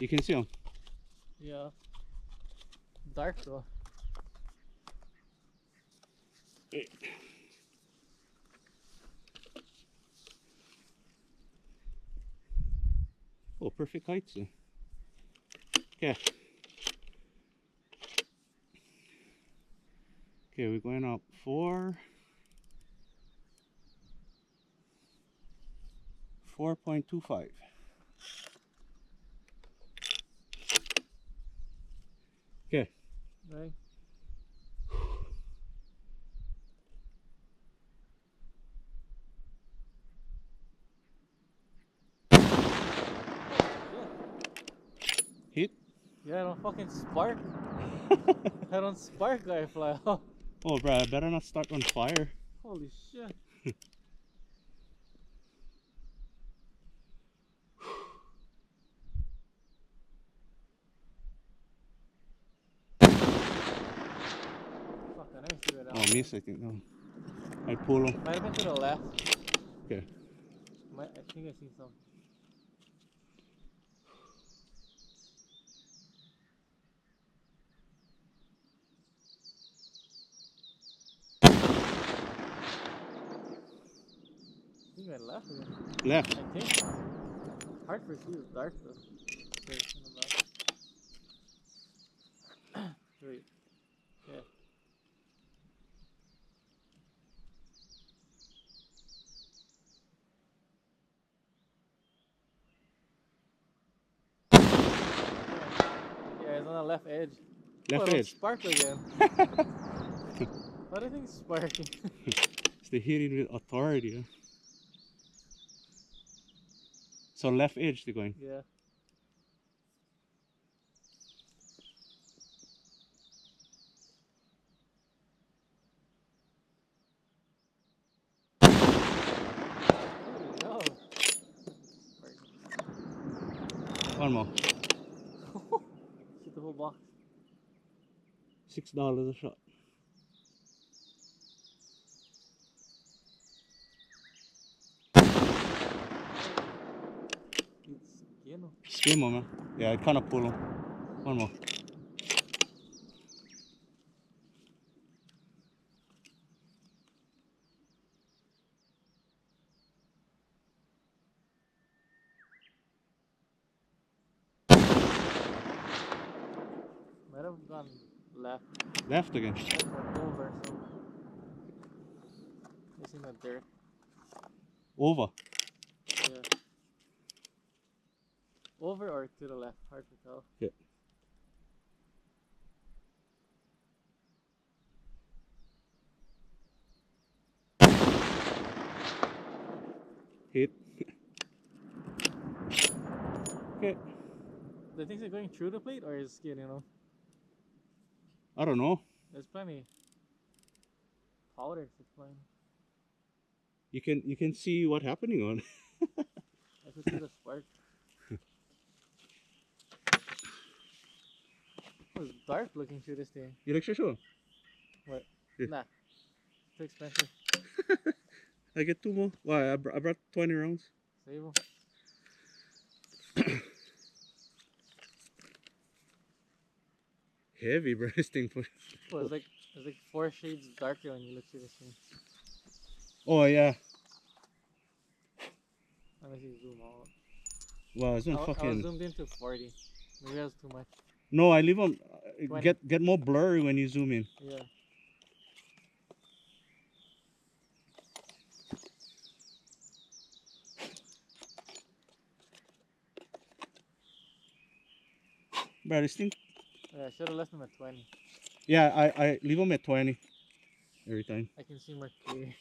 You can see them. Yeah. Dark though. Oh, perfect heights. Okay. Okay, we're going up 4.25. Okay. Right. Hit? Yeah, I don't fucking spark. I don't spark I fly off. Oh, bro, I better not start on fire. Holy shit. Fuck, I never see that out. Oh, miss, I think. No. I pull them. Might have been to the left. Okay. I think I see some. I think I left again. Left. I think. Hard for see, it's dark though. Okay, in the back. Wait. Yeah. Yeah, it's on the left edge. Left don't edge. spark again. Why do you think it's sparking? It's the hitting with authority. Huh? So left edge they're going. Yeah. No. One more. Shoot the whole box. $6 a shot. It's skin. Skin more, man. Yeah, I kind of pull them. One more. Might have gone left. Left again. Or over, so it's in the dirt. Over. Yeah. Over or to the left, hard to tell. Yeah. Hit. Okay. The things are going through the plate or is skin, you know? I don't know. There's plenty powder to explain. You can see what happening on. I could see the spark. It was dark looking through this thing. You like sure? What? Yeah. Nah. Too expensive. I get 2 more. Why? I brought 20 rounds. Save them. Heavy, bro. This thing. Well, it's like 4 shades darker when you look through this thing. Oh yeah. Unless you zoom out. Wow, it's I not was fucking. zoomed into 40. Maybe that was too much. No, I leave them. 20. Get more blurry when you zoom in. Yeah. Bro, this thing. Yeah, I should have left them at 20. Yeah, I leave them at 20 every time. I can see more clear.